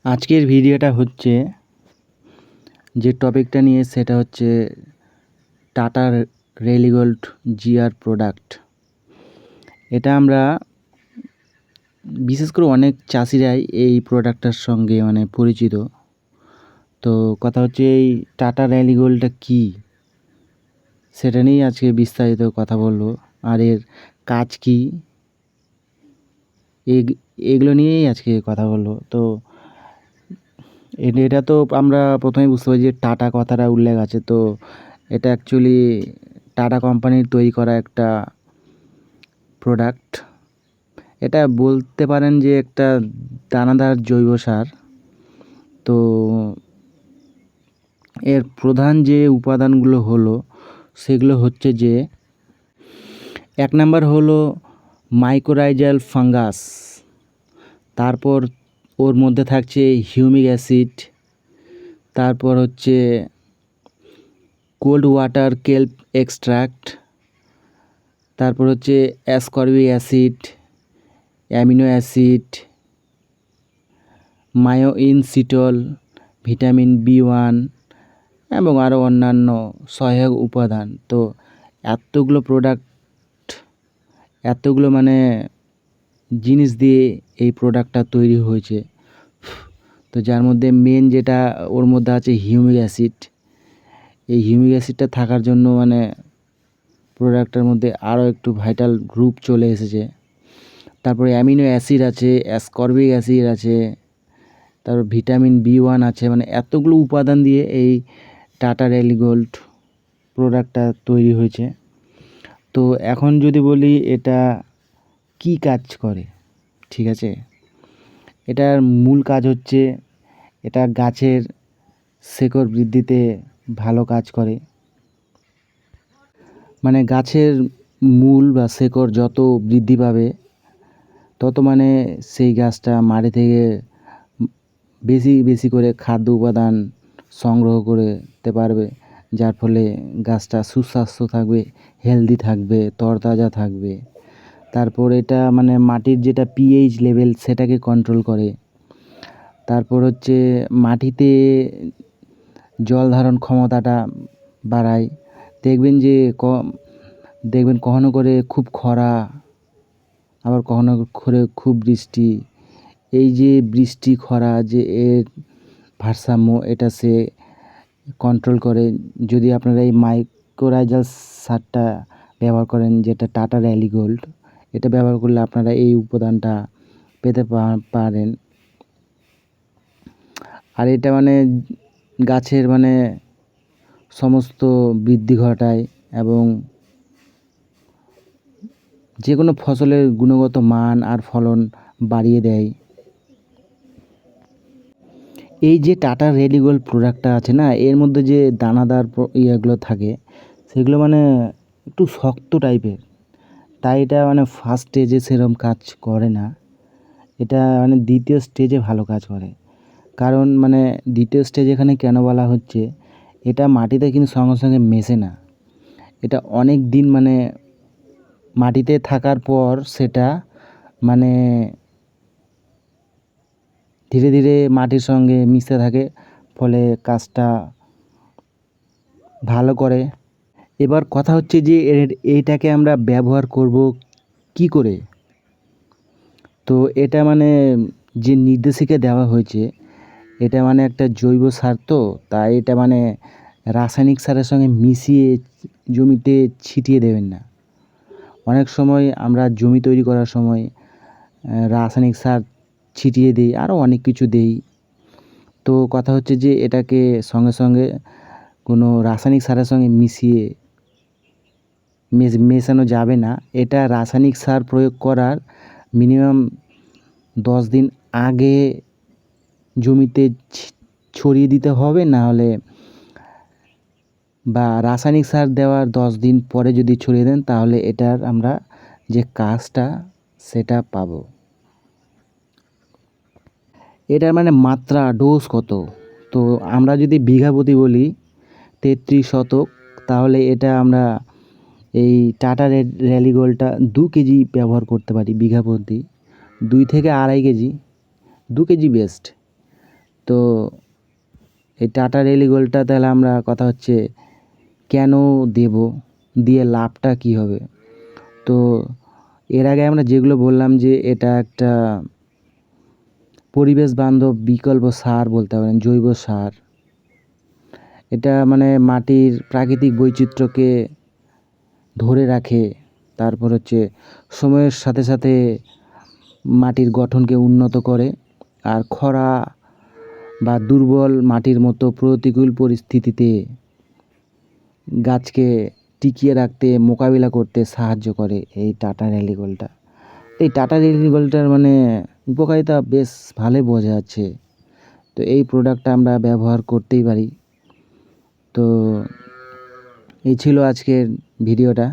আজকের ভিডিওটা হচ্ছে যে টপিকটা নিয়ে সেটা হচ্ছে টাটা রেলিগোল্ড জিআর প্রোডাক্ট। এটা আমরা বিশেষ করে অনেক চাষিরাই এই প্রোডাক্টটার সঙ্গে পরিচিত। তো কথা হচ্ছে এই টাটা রেলিগোল্ডটা কী সেটা নিয়েই আজকে বিস্তারিত কথা বলবো, আর এর কাজ কী এগুলো নিয়েই আজকে কথা বলবো। তো এটা তো আমরা প্রথমেই বুঝতে পারি যে টাটা কথাটা উল্লেখ আছে। তো এটা অ্যাকচুয়ালি টাটা কোম্পানির তৈরি করা একটা প্রোডাক্ট। এটা বলতে পারেন যে একটা দানাদার জৈব সার। তো এর প্রধান যে উপাদানগুলো হলো সেগুলো হচ্ছে যে এক নাম্বার হলো মাইকোরাইজাল ফাঙ্গাস, তারপর ওর মধ্যে থাকছে হিউমিক অ্যাসিড, তারপর হচ্ছে কোল্ড ওয়াটার কেল্প এক্সট্র্যাক্ট, তারপর হচ্ছে ascorbic acid, amino acid, myoinositol, vitamin B1 এবং আরও অন্যান্য সহায়ক উপাদান। তো এতগুলো জিনিস দিয়ে এই প্রোডাক্টটা তৈরি হয়েছে। তো যার মধ্যে মেন যেটা ওর মধ্যে আছে হিউমিক অ্যাসিড। এই হিউমিক অ্যাসিডটা থাকার জন্য প্রোডাক্টের মধ্যে আরও একটু ভাইটাল গ্রুপ চলে এসেছে। তারপরে অ্যামিনো অ্যাসিড আছে, অ্যাসকর্বিক অ্যাসিড আছে, তারপর ভিটামিন B1 আছে। এতগুলো উপাদান দিয়ে এই টাটা রেলিগোল্ড প্রোডাক্টটা তৈরি হয়েছে। তো এখন যদি বলি এটা কি কাজ করে, ঠিক আছে। এটার মূল কাজ হচ্ছে এটা গাছের শেকড় বৃদ্ধিতে ভালো কাজ করে। গাছের মূল বা শেকড় যত বৃদ্ধি পাবে তত সেই গাছটা মাটি থেকে বেশি বেশি করে খাদ্য উপাদান সংগ্রহ করতে পারবে, যার ফলে গাছটা সুস্বাস্থ্য থাকবে, হেলদি থাকবে, তরতাজা থাকবে। তারপর এটা মাটির যেটা পিএইচ লেভেল সেটাকে কন্ট্রোল করে। তারপর হচ্ছে মাটিতে জল ধারণ ক্ষমতাটা বাড়ায়। দেখবেন কখনো করে খুব খরা, আবার কখনো করে খুব বৃষ্টি। এই যে বৃষ্টি খরা যে এর ভারসাম্য এটা সে কন্ট্রোল করে। যদি আপনারা এই মাইক্রোরাইজাল সারটা ব্যবহার করেন, যেটা টাটা রেলিগোল্ড, এটা ব্যবহার করলে আপনারা এই উপাদানটা পেতে পারেন। আর এটা গাছের সমস্ত বৃদ্ধি ঘটায় এবং যে কোনো ফসলের গুণগত মান আর ফলন বাড়িয়ে দেয়। এই যে টাটা রেলিগোল্ড প্রোডাক্টটা আছে না, এর মধ্যে যে দানাদার ইয়েগুলো থাকে সেগুলো একটু শক্ত টাইপের। তাই এটা ফার্স্ট স্টেজে সেরকম কাজ করে না। এটা দ্বিতীয় স্টেজে ভালো কাজ করে। কারণ দ্বিতীয় স্টেজ এখানে কেন বলা হচ্ছে, এটা মাটিতে কিন্তু সঙ্গে সঙ্গে মেশে না। এটা অনেক দিন মাটিতে থাকার পর সেটা ধীরে ধীরে মাটির সঙ্গে মিশতে থাকে, ফলে কাজটা ভালো করে। এবার কথা হচ্ছে যে এইটাকে আমরা ব্যবহার করব কি করে। তো এটা যে নির্দেশিকা দেওয়া হয়েছে, এটা একটা জৈব সার। তো তাই এটা রাসায়নিক সারের সঙ্গে মিশিয়ে জমিতে ছিটিয়ে দেবেন না। অনেক সময় আমরা জমি তৈরি করার সময় রাসায়নিক সার ছিটিয়ে দিই, আরও অনেক কিছু দিই। তো কথা হচ্ছে যে এটাকে সঙ্গে সঙ্গে কোনো রাসায়নিক সারের সঙ্গে মেশানো যাবে না। এটা রাসায়নিক সার প্রয়োগ করার মিনিমাম 10 দিন আগে জমিতে ছড়িয়ে দিতে হবে, না হলে বা রাসায়নিক সার দেওয়ার 10 দিন পরে যদি ছড়িয়ে দেন তাহলে এটার আমরা যে কাজটা সেটা পাবো। এটার মাত্রা ডোজ কত, তো আমরা যদি বিঘা প্রতি বলি 33 শতক, তাহলে এটা আমরা এই টাটা রেলিগোল্ডটা 2 কেজি ব্যবহার করতে পারি বিঘা প্রতি। 2 থেকে আড়াই কেজি, 2 কেজি বেস্ট। তো এই টাটা রেলিগোল্ডটা তাহলে আমরা কথা হচ্ছে কেন দেব, দিয়ে লাভটা কী হবে। তো এর আগে আমরা যেগুলো বললাম যে এটা একটা পরিবেশ বান্ধব বিকল্প সার বলতে পারেন, জৈব সার। এটা মানে মাটির প্রাকৃতিক বৈচিত্র্যকে ধরে রাখে, তারপর হচ্ছে সময়ের সাথে সাথে মাটির গঠনকে উন্নত করে, আর খরা বা দুর্বল মাটির মতো প্রতিকূল পরিস্থিতিতে গাছকে টিকিয়ে রাখতে, মোকাবিলা করতে সাহায্য করে এই টাটা রেলিগোল্ডটা। এই টাটা রেলিগোল্ডটার মানে উপকারিতা বেশ ভালোই বোঝা যাচ্ছে। তো এই প্রোডাক্টটা আমরা ব্যবহার করতেই পারি। তো এই ছিল আজকের ভিডিওটা।